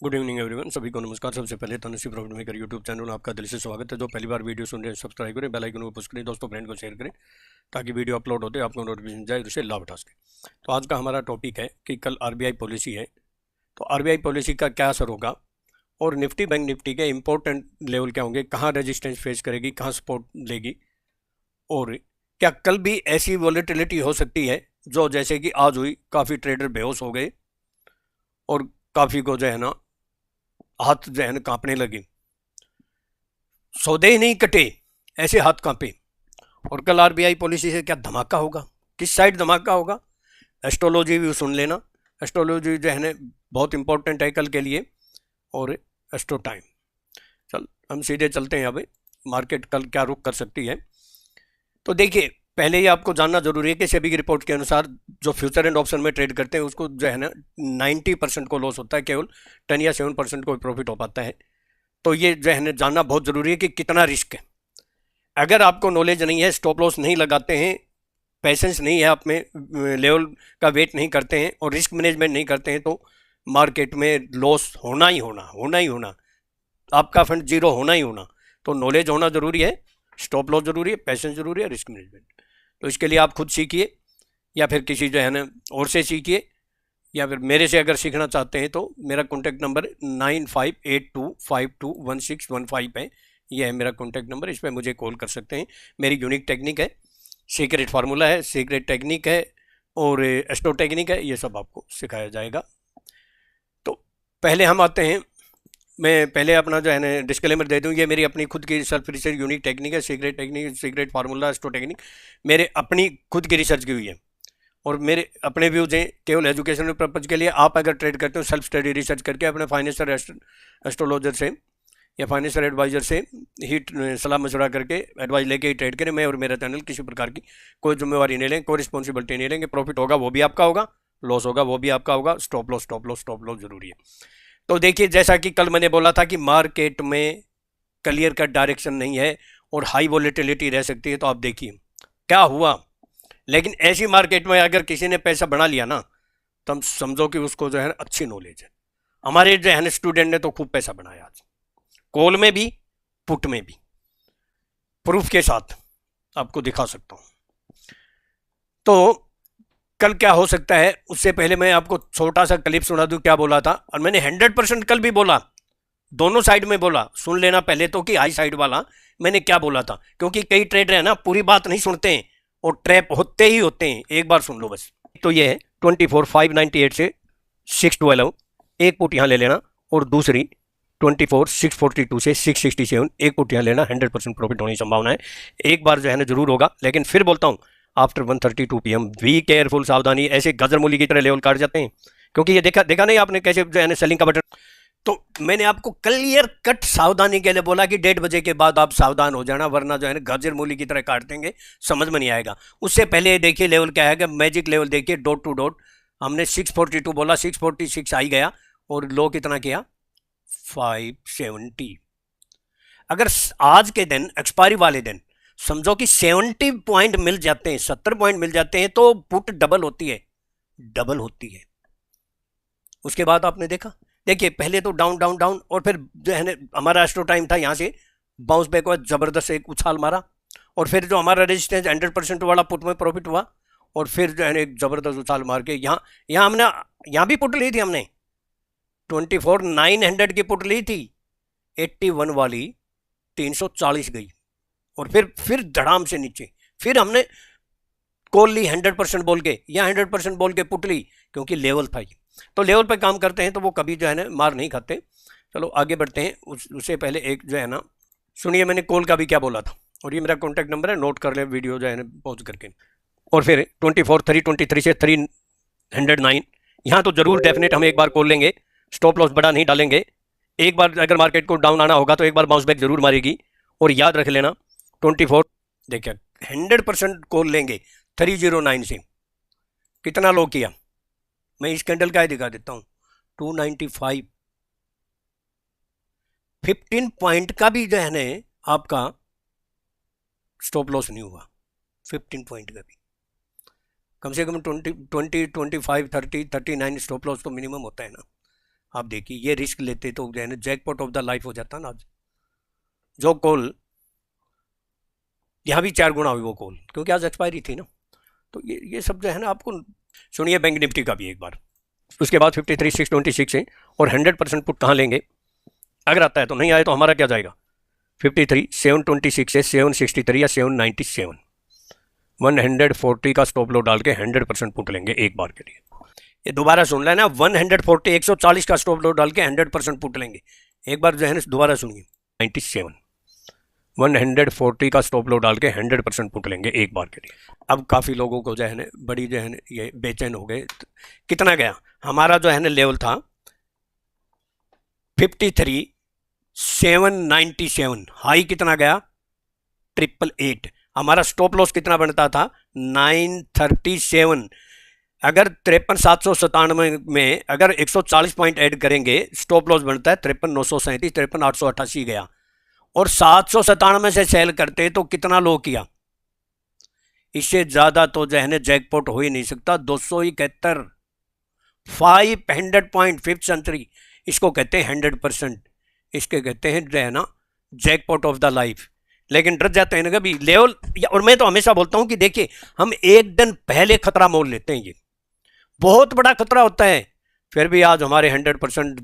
Good evening everyone, सभी को नमस्कार। सबसे पहले Tanushree profit maker YouTube channel में आपका दिल से स्वागत है। जो पहली बार वीडियो सुन रहे हैं सब्सक्राइब करें, बेल आइकन को पुश करें, दोस्तों फ्रेंड को शेयर करें ताकि वीडियो अपलोड होते आपको नोटिफिकेशन जाए, उससे लाभ उठा सकें। तो आज का हमारा टॉपिक है कि कल आरबीआई पॉलिसी है, तो आरबीआई पॉलिसी का क्या असर होगा और निफ्टी बैंक निफ्टी के इंपॉर्टेंट लेवल क्या होंगे, कहाँ रेजिस्टेंस फेस करेगी, कहाँ सपोर्ट लेगी, और क्या कल भी ऐसी वॉलेटिलिटी हो सकती है जो जैसे कि आज हुई, काफ़ी ट्रेडर बेहोश हो गए और काफ़ी को जो है ना हाथ जो है ना कांपने लगे, सौदे ही नहीं कटे, ऐसे हाथ कांपे। और कल आरबीआई पॉलिसी से क्या धमाका होगा, किस साइड धमाका होगा, एस्ट्रोलॉजी भी सुन लेना। एस्ट्रोलॉजी जो है ना बहुत इंपॉर्टेंट है कल के लिए, और एस्ट्रो टाइम। चल हम सीधे चलते हैं। अब मार्केट कल क्या रुख कर सकती है, तो देखिए पहले ही आपको जानना जरूरी है कि सेबी की रिपोर्ट के अनुसार जो फ्यूचर एंड ऑप्शन में ट्रेड करते हैं उसको जो है ना 90% को लॉस होता है, केवल 10 या 7% को प्रॉफिट हो पाता है। तो ये जो है ना जानना बहुत जरूरी है कि कितना रिस्क है। अगर आपको नॉलेज नहीं है, स्टॉप लॉस नहीं लगाते हैं, पैसेंस नहीं है, आप में लेवल का वेट नहीं करते हैं और रिस्क मैनेजमेंट नहीं करते हैं, तो मार्केट में लॉस होना ही होना, आपका फंड जीरो होना ही होना। तो नॉलेज होना जरूरी है, स्टॉप लॉस जरूरी है, पैसेंस जरूरी है, रिस्क मैनेजमेंट। तो इसके लिए आप खुद सीखिए या फिर किसी जो है ना और से सीखिए, या फिर मेरे से अगर सीखना चाहते हैं तो मेरा कॉन्टैक्ट नंबर 9582521615 है। यह है मेरा कॉन्टैक्ट नंबर, इस पर मुझे कॉल कर सकते हैं। मेरी यूनिक टेक्निक है, सीक्रेट फार्मूला है, सीक्रेट टेक्निक है और एस्ट्रो टेक्निक है, ये सब आपको सिखाया जाएगा। तो पहले हम आते हैं, मैं पहले अपना जो है ना डिस्क्लेमर दे दूं, ये मेरी अपनी खुद की सेल्फ रिसर्च यूनिक टेक्निक है, secret technique, secret formula, astro technique मेरे अपनी खुद की रिसर्च की हुई है और मेरे अपने व्यूज हैं, केवल एजुकेशनल पर्पज़ के लिए। आप अगर ट्रेड करते हो सेल्फ स्टडी रिसर्च करके अपने फाइनेंशियल एस्ट्रोलॉजर से या फाइनेंशियल एडवाइजर से ही सलाह मशवरा करके एडवाइस लेके ही ट्रेड करें। मैं और मेरा चैनल किसी प्रकार की कोई जिम्मेवारी नहीं लेंगे, कोई रिस्पॉन्सिबिलिटी नहीं लेंगे। प्रॉफिट होगा वो भी आपका होगा, लॉस होगा वो भी आपका होगा। स्टॉप लॉस जरूरी है। तो देखिए जैसा कि कल मैंने बोला था कि मार्केट में क्लियर कट डायरेक्शन नहीं है और हाई वॉलेटिलिटी रह सकती है, तो आप देखिए क्या हुआ। लेकिन ऐसी मार्केट में अगर किसी ने पैसा बना लिया ना, तो हम समझो कि उसको जो है अच्छी नॉलेज है। हमारे जो है स्टूडेंट ने तो खूब पैसा बनाया आज, कॉल में भी पुट में भी, प्रूफ के साथ आपको दिखा सकता हूं। तो कल क्या हो सकता है, उससे पहले मैं आपको छोटा सा क्लिप सुना दूं क्या बोला था। और मैंने 100% कल भी बोला, दोनों साइड में बोला, सुन लेना पहले तो कि हाई साइड वाला मैंने क्या बोला था, क्योंकि कई ट्रेडर है ना पूरी बात नहीं सुनते हैं और ट्रैप होते ही होते हैं। एक बार सुन लो बस। तो ये है 24,598 से 612, एक पुट यहाँ ले लेना, और दूसरी 24,642 से 667, एक पुट यहाँ लेना। 100% प्रॉफिट होने की संभावना है। एक बार जो है ना जरूर होगा, लेकिन फिर बोलता हूँ आफ्टर 1:32 PM बी केयरफुल, सावधानी। ऐसे गजरमूली की तरह लेवल काट जाते हैं, क्योंकि ये देखा नहीं आपने कैसे जो है ना सेलिंग का बटन। तो मैंने आपको क्लियर कट सावधानी के लिए बोला कि 1:30 बजे के बाद आप सावधान हो जाना, वरना जो है ना गाजर मूली की तरह काट देंगे, समझ में नहीं आएगा। उससे पहले देखिए लेवल क्या है, मैजिक लेवल देखिए, डॉट टू डॉट हमने 642 बोला, 646 आई गया और लो कितना किया 570। अगर आज के दिन एक्सपायरी वाले दिन समझो कि 70 पॉइंट मिल जाते हैं, 70 पॉइंट मिल जाते हैं, तो पुट डबल होती है। उसके बाद आपने देखा, देखिए पहले तो डाउन डाउन डाउन, और फिर जो है ना हमारा एस्ट्रो टाइम था, यहां से बाउंस बैक हुआ, जबरदस्त एक उछाल मारा, और फिर जो हमारा रेजिस्टेंस 100% वाला पुट में प्रॉफिट हुआ, और फिर जो है ना एक जबरदस्त उछाल मार के यहाँ हमने यहाँ भी पुट ली थी, हमने 24,900 की पुट ली थी, 81 वाली 340 गई, और फिर धड़ाम से नीचे फिर हमने कॉल ली 100% बोल के, या 100% बोल के पुट ली, क्योंकि लेवल था ये। तो लेवल पे काम करते हैं तो वो कभी जो है ना मार नहीं खाते। चलो आगे बढ़ते हैं। उससे पहले एक जो है ना सुनिए, मैंने कॉल का भी क्या बोला था, और ये मेरा कॉन्टैक्ट नंबर है, नोट कर ले वीडियो जो है ना पॉज करके। और फिर 24,323 से 309, यहाँ तो जरूर डेफिनेट हम एक बार कॉल लेंगे, स्टॉप लॉस बड़ा नहीं डालेंगे। एक बार अगर मार्केट को डाउन आना होगा तो एक बार बाउंस बैक जरूर मारेगी, और याद रख लेना 24 देखिए 100% कॉल लेंगे 309 से। कितना लो किया, मैं इस कैंडल का ही दिखा देता हूं, 295, 15 पॉइंट का भी जो है ना आपका स्टॉप लॉस नहीं हुआ, 15 पॉइंट का भी। कम से कम 20, 25, 30, 39 स्टॉप लॉस तो मिनिमम होता है ना। आप देखिए ये रिस्क लेते तो जो है ना जैकपॉट ऑफ द लाइफ हो जाता ना आज। जो कॉल यहाँ भी 4 गुना हुई वो कॉल, क्योंकि आज एक्सपायरी थी ना। तो ये सब जो है ना आपको सुनिए बैंक निफ्टी का भी एक बार। उसके बाद 53,626 है और 100% पुट कहाँ लेंगे, अगर आता है तो, नहीं आए तो हमारा क्या जाएगा 53,726 है, 763 या 797, 140 का स्टॉप लॉस डाल के 100% पुट लेंगे एक बार के लिए। ये दोबारा सुन लेना, 140 140 का स्टॉप लॉस डाल के 100% पुट लेंगे एक बार जो है ना, दोबारा सुनिए 97 140 का स्टॉप लॉस डाल के 100% पुट लेंगे एक बार के लिए। अब काफ़ी लोगों को जो है ना बड़ी जो है ना ये बेचैन हो गए। कितना गया हमारा जो है ना लेवल था 53,797, हाई कितना गया 888। हमारा स्टॉप लॉस कितना बनता था 937। अगर 53,797 में अगर 140 पॉइंट ऐड करेंगे स्टॉप लॉस बनता है 53,937, 53,888 गया। और 797 से सेल करते तो कितना लो किया, इससे ज्यादा तो जो है ना जैकपॉट हो ही नहीं सकता। 271 500 पॉइंट, फिफ्थ सेंचुरी, इसको कहते हैं 100%, इसके कहते हैं जो है ना जैकपॉट ऑफ द लाइफ। लेकिन डर जाते हैं ना कभी लेवल। और मैं तो हमेशा बोलता हूं कि देखिए हम एक दिन पहले खतरा मोल लेते हैं, ये बहुत बड़ा खतरा होता है। फिर भी आज हमारे 100%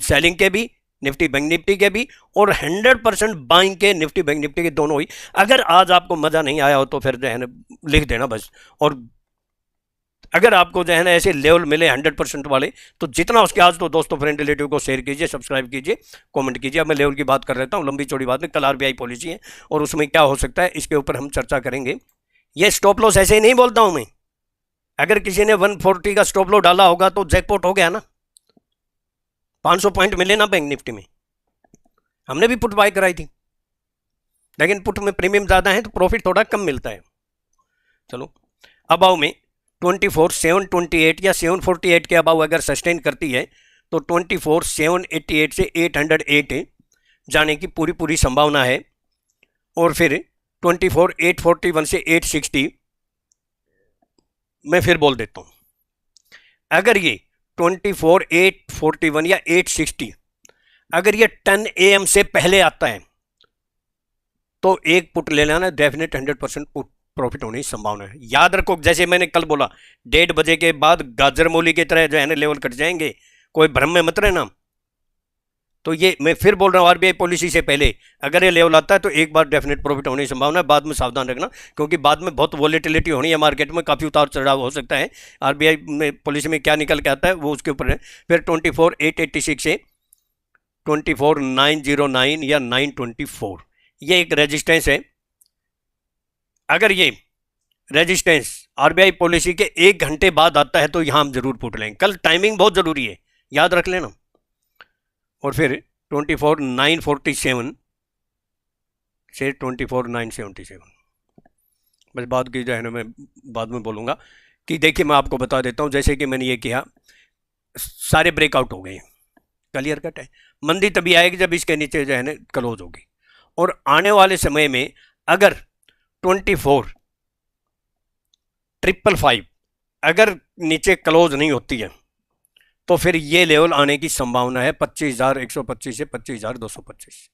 सेलिंग के भी, निफ्टी बैंक निफ्टी के भी, और 100% बाइंग के निफ्टी बैंक निफ्टी के दोनों ही। अगर आज आपको मजा नहीं आया हो तो फिर जो है ना लिख देना बस। और अगर आपको जो है ना ऐसे लेवल मिले 100% वाले तो जितना उसके आज तो दोस्तों फ्रेंड रिलेटिव को शेयर कीजिए, सब्सक्राइब कीजिए, कमेंट कीजिए। अब मैं लेवल की बात कर रहा हूँ, लंबी चौड़ी बात में। कल आरबीआई पॉलिसी है और उसमें क्या हो सकता है इसके ऊपर हम चर्चा करेंगे। ये स्टॉप लॉस ऐसे ही नहीं बोलता हूं मैं। अगर किसी ने 140 का स्टॉप लॉस डाला होगा तो जैकपॉट हो गया ना, 500 पॉइंट मिले ना बैंक निफ्टी में। हमने भी पुट बाय कराई थी, लेकिन पुट में प्रीमियम ज्यादा है तो प्रॉफिट थोड़ा कम मिलता है। चलो अबाव में 24,728 या 748 के अबाव अगर सस्टेन करती है तो 24,788 से 808 जाने की पूरी पूरी संभावना है। और फिर 24,841 से 860 मैं फिर बोल देता हूं, अगर ये 24,841 या 860 अगर ये 10 AM से पहले आता है तो एक पुट ले लेना, डेफिनेट 100% पुट प्रॉफिट होने की संभावना है। याद रखो, जैसे मैंने कल बोला 1:30 बजे के बाद गाजर मूली की तरह जो है ना लेवल कट जाएंगे, कोई भ्रम में मत रहना। तो ये मैं फिर बोल रहा हूँ आरबीआई पॉलिसी से पहले अगर ये लेवल आता है तो एक बार डेफिनेट प्रॉफिट होने की संभावना है। बाद में सावधान रखना, क्योंकि बाद में बहुत वॉलेटिलिटी होनी है मार्केट में, काफ़ी उतार चढ़ाव हो सकता है। आरबीआई में पॉलिसी में क्या निकल के आता है वो उसके ऊपर है। फिर 24,886 से 24,909 या 924 ये एक रेजिस्टेंस है। अगर ये रेजिस्टेंस आरबीआई पॉलिसी के 1 घंटे बाद आता है तो यहां हम जरूर पुट लेंगे। कल टाइमिंग बहुत जरूरी है, याद रख लेना। और फिर 24,947 से 24,977 बस बात की जो है ना मैं बाद में बोलूंगा। कि देखिए मैं आपको बता देता हूं, जैसे कि मैंने ये किया, सारे ब्रेकआउट हो गए, क्लियर कट है। मंदी तभी आएगी जब इसके नीचे जो है ना क्लोज होगी। और आने वाले समय में अगर 24,555 अगर नीचे क्लोज नहीं होती है तो फिर ये लेवल आने की संभावना है 25,125 से 25,225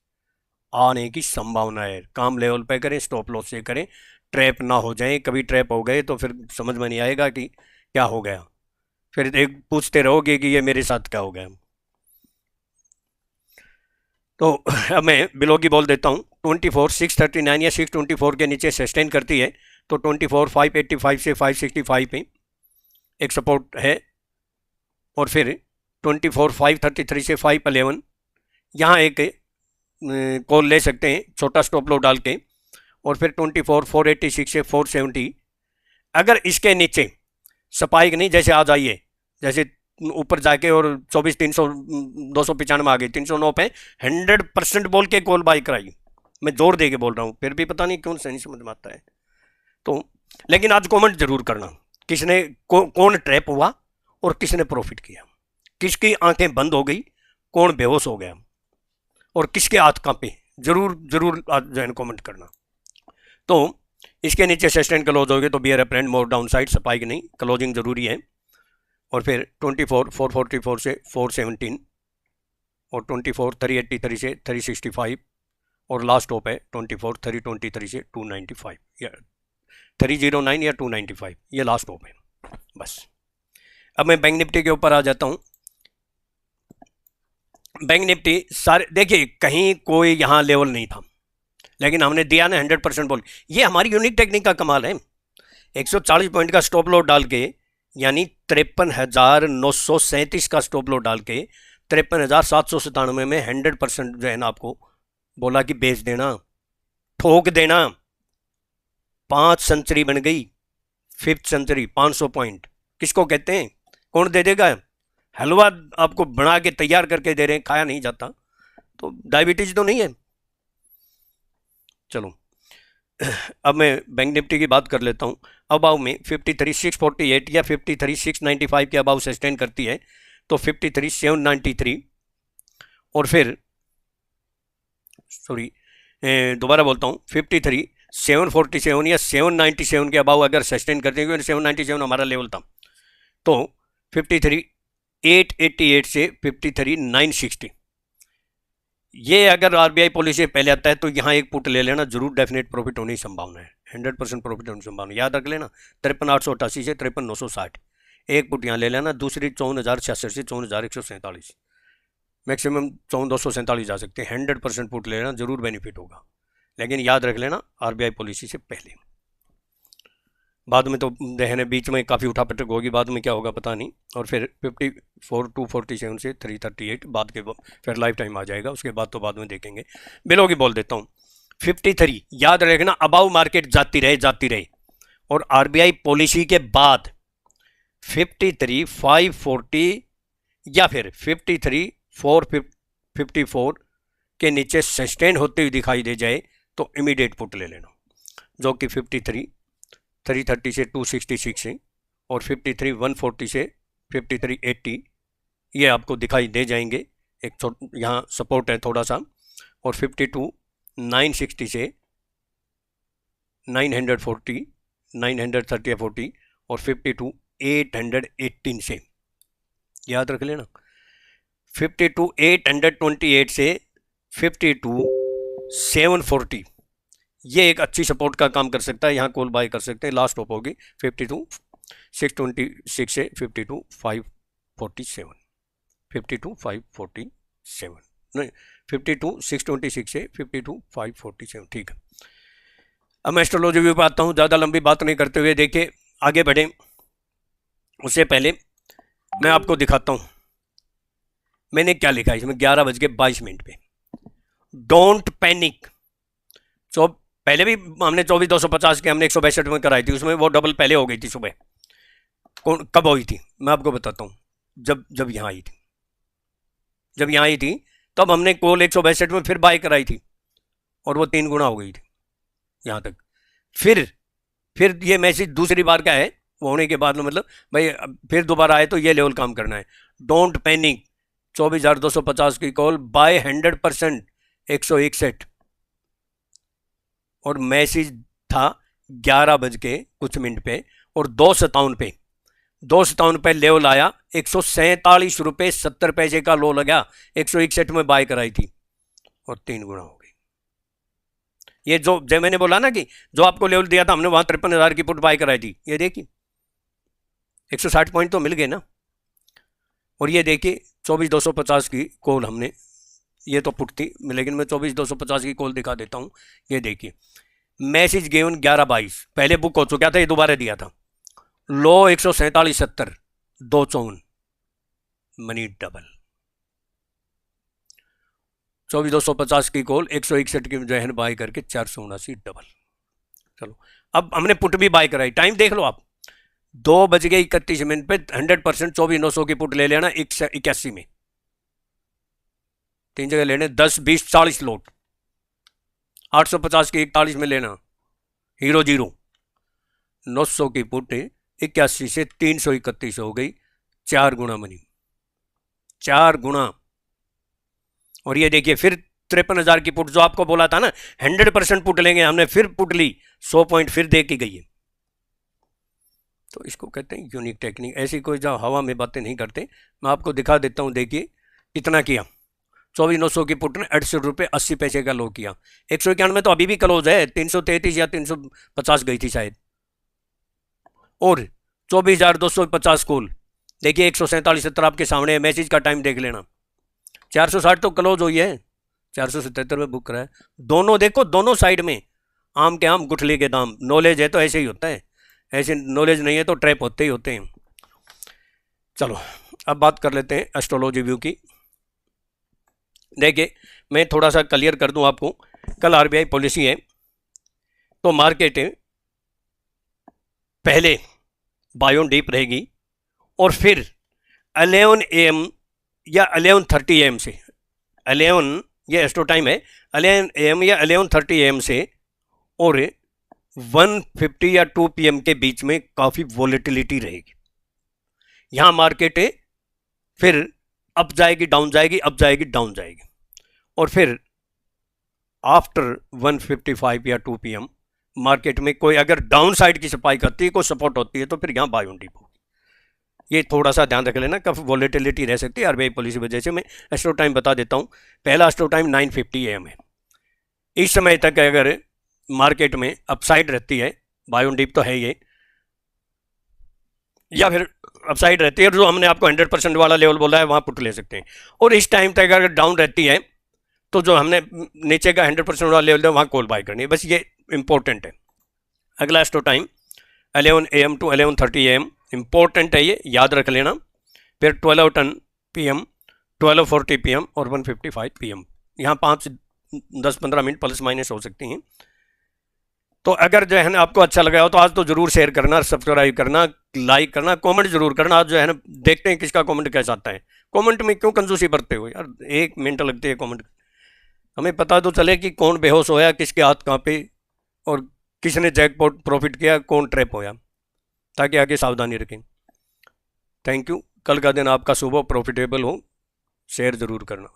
आने की संभावना है। काम लेवल पे करें, स्टॉप लॉस से करें, ट्रैप ना हो जाए। कभी ट्रैप हो गए तो फिर समझ में नहीं आएगा कि क्या हो गया, फिर एक पूछते रहोगे कि ये मेरे साथ क्या हो गया। तो अब मैं बिलो की बोल देता हूँ, 24,639 या 624 के नीचे सस्टेन करती है तो 24,585 से 565 पे एक सपोर्ट है। और फिर 24,533 से 511 यहाँ एक कॉल ले सकते हैं छोटा स्टॉप लॉस डाल के। और फिर 24,486 से 470 अगर इसके नीचे स्पाइक नहीं, जैसे आज आई है, जैसे ऊपर जाके और 24,300 295 आ गई, 309 पे 100% बोल के कॉल बाई कराई। मैं जोर दे के बोल रहा हूँ, फिर भी पता नहीं क्यों सही समझ में आता है। तो लेकिन आज कमेंट जरूर करना, किसने कौन ट्रैप हुआ और किसने प्रॉफिट किया, किसकी आंखें बंद हो गई, कौन बेहोश हो गया और किसके हाथ कांपे, जरूर जरूर आज जो है कमेंट करना। तो इसके नीचे सस्टेन क्लोज हो गए तो bear a trend more down side, spike नहीं, क्लोजिंग जरूरी है। और फिर 24 444 से 417 और 24 383 से 365 और लास्ट टॉप है 24 323 से 295 या 309 या 295, ये लास्ट टॉप है बस। अब मैं बैंक निफ्टी के ऊपर आ जाता हूँ। बैंक निफ्टी सारे देखिए, कहीं कोई यहाँ लेवल नहीं था, लेकिन हमने दिया ना 100% बोल। ये हमारी यूनिक टेक्निक का कमाल है। 140 पॉइंट का स्टॉप लॉस डाल के, यानी 53,937 का स्टॉप लॉस डाल के 53,797 में 100% जो है ना आपको बोला कि बेच देना, ठोक देना। 5 सेंचुरी बन गई, 5th सेंचुरी, 500 पॉइंट किसको कहते हैं? कौन दे देगा? हलवा आपको बना के तैयार करके दे रहे हैं, खाया नहीं जाता, तो डायबिटीज तो नहीं है। चलो अब मैं बैंक निफ्टी की बात कर लेता हूँ। अबाव में 53,648 या 53,695 के अबाव सस्टेन करती है तो 53,793 और फिर दोबारा बोलता हूँ 53,747 या 797 के अबाव अगर सस्टेन करते हैं, क्योंकि 797 हमारा लेवल था, तो 53,888 से 53,960 ये अगर आरबीआई पॉलिसी पहले आता है तो यहाँ एक पुट ले लेना, जरूर डेफिनेट प्रॉफिट होने की संभावना है, 100% प्रॉफिट होने की संभावना, याद रख लेना। 53,888 से 53,960 एक पुट यहाँ ले लेना। दूसरी 54,066 से 54,147, मैक्सिमम 54,247 जा सकते हैं। 100% पुट ले लेना, जरूर बेनिफिट होगा, लेकिन याद रख लेना आरबीआई पॉलिसी से पहले। बाद में तो दहने बीच में काफ़ी उठापटक होगी, बाद में क्या होगा पता नहीं। और फिर 54,247 से 338 बाद के फिर लाइफ टाइम आ जाएगा, उसके बाद तो बाद में देखेंगे। बिलो की बोल देता हूँ 53, याद रखना अबाउ मार्केट जाती रहे और आरबीआई पॉलिसी के बाद 53,540 या फिर 53,454 के नीचे सस्टेन होते हुए दिखाई दे जाए तो इमीडिएट पुट ले लेना, जो कि 53,330 से 266 से और 53,140 से 53,80 ये आपको दिखाई दे जाएंगे। एक यहाँ सपोर्ट है थोड़ा सा, और 52,960 से 940 930 40 और 52,818 से याद रख लेना। 52,828 से 52,740 ये एक अच्छी सपोर्ट का काम कर सकता है, यहाँ कॉल बाय कर सकते हैं। लास्ट टॉप होगी 52,626 से 52,547 52,547 नहीं 52,626 से 52,547, ठीक है। अब मैं एस्ट्रोलॉजी व्यू पे आता हूँ, ज़्यादा लंबी बात नहीं करते हुए देखिए आगे बढ़ें। उससे पहले मैं आपको दिखाता हूँ मैंने क्या लिखा है इसमें। 11:22 पे डोंट पैनिक। तो पहले भी हमने 24,250 के हमने 162 में कराई थी, उसमें वो डबल पहले हो गई थी सुबह। कब हुई थी मैं आपको बताता हूँ, जब यहाँ आई थी। जब यहाँ आई थी तब हमने कॉल 162 में फिर बाय कराई थी और वो 3 गुना हो गई थी यहाँ तक। फिर ये मैसेज दूसरी बार का है, वो होने के बाद में मतलब भाई फिर दोबारा आए तो ये लेवल काम करना है। डोंट पैनिक 24,250 की कॉल बाय 100% 161 और मैसेज था 11 बज के कुछ मिनट पे और 257 पे लेवल आया। 147 रुपये 70 पैसे का लो लगा, 161 में बाय कराई थी और 3 गुना हो गई। ये जो मैंने बोला ना कि जो आपको लेवल दिया था हमने वहां 53,000 की पुट बाय कराई थी, ये देखिए 160 पॉइंट तो मिल गए ना। और ये देखिए 24,250 की कॉल हमने, ये तो पुट थी लेकिन मैं 24,250 की कॉल दिखा देता हूँ। ये देखिए मैसेज गिवन 11:22 पहले बुक हो चुका था, ये दोबारा दिया था। लो 147.70 254 मनी डबल। 24,250 की कॉल 161 की जो है बाय करके 479 डबल। चलो अब हमने पुट भी बाय कराई, टाइम देख लो आप 2:31 पे 100% 24,900 की पुट ले लेना 81 में। 3 जगह लेने 10 20 40 लोट। 850 की 41 में लेना हीरो जीरो। 900 की पुट 81 से 331 हो गई, 4 गुना मनी, 4 गुना। और ये देखिए फिर 53,000 की पुट जो आपको बोला था ना 100% पुट लेंगे, हमने फिर पुट ली 100 पॉइंट फिर दे के गई है। तो इसको कहते हैं यूनिक टेक्निक। ऐसी कोई जो हवा में बातें नहीं करते, मैं आपको दिखा देता हूँ। देखिए कितना किया, 24,900 की पुट ने 68 रुपये 80 पैसे का लो किया। 191 तो अभी भी क्लोज है, 333 या 350 गई थी शायद। और 24,250 कॉल, देखिए 147 आपके सामने है, मैसेज का टाइम देख लेना। 460 तो क्लोज हुई है, 477 में बुक करा है। दोनों देखो, दोनों साइड में आम के आम गुठली के दाम। नॉलेज है तो ऐसे ही होता है, ऐसे नॉलेज नहीं है तो ट्रैप होते ही होते हैं। चलो अब बात कर लेते हैं एस्ट्रोलॉजी व्यू की। देखिए मैं थोड़ा सा क्लियर कर दूं आपको, कल आरबीआई पॉलिसी है तो मार्केट पहले बाय ऑन डीप रहेगी और फिर 11 AM या 11:30 AM से, 11 ये एस्ट्रो टाइम है, 11 AM या 11:30 AM से और 1:50 या 2 PM के बीच में काफ़ी वॉलेटिलिटी रहेगी। यहाँ मार्केट फिर अप जाएगी डाउन जाएगी, अप जाएगी डाउन जाएगी, और फिर आफ्टर 1:55 या 2 PM मार्केट में कोई अगर डाउन साइड की सप्लाई करती है, कोई सपोर्ट होती है, तो फिर यहाँ बाय ऑन डीप होगी। ये थोड़ा सा ध्यान रख लेना, काफ़ी वॉलेटिलिटी रह सकती है आरबीआई पॉलिसी वजह से। मैं एस्ट्रो टाइम बता देता हूँ। पहला एस्ट्रो टाइम 9:50 AM है। इस समय तक अगर मार्केट में अपसाइड रहती है, बाय ऑन डीप तो है ये, या फिर अपसाइड रहती है, जो हमने आपको 100% वाला लेवल बोला है वहाँ पुट ले सकते हैं। और इस टाइम तक अगर डाउन रहती है तो जो हमने नीचे का 100% वाला लेवल है वहाँ कॉल बाय करनी है, बस ये इंपॉर्टेंट है। अगला astro time 11 AM to 11:30 AM important है, ये याद रख लेना। फिर 12:10 PM, 12:40 PM और 1:55 PM। यहाँ 5-10-15 मिनट प्लस माइनस हो सकती हैं। तो अगर जो है ना आपको अच्छा लगा हो तो आज तो जरूर शेयर करना, सब्सक्राइब करना, लाइक करना, कमेंट जरूर करना। आज जो है ना देखते हैं किसका कमेंट कैसा आता है। कमेंट में क्यों कंजूसी बरतते हो यार, 1 मिनट लगती है कमेंट, हमें पता तो चले कि कौन बेहोश होया, किसके हाथ कहाँ पे, और किसने जैकपॉट प्रॉफिट किया, कौन ट्रैप होया, ताकि आगे सावधानी रखें। Thank you. कल का दिन आपका सुबह प्रॉफिटेबल हो, शेयर ज़रूर करना।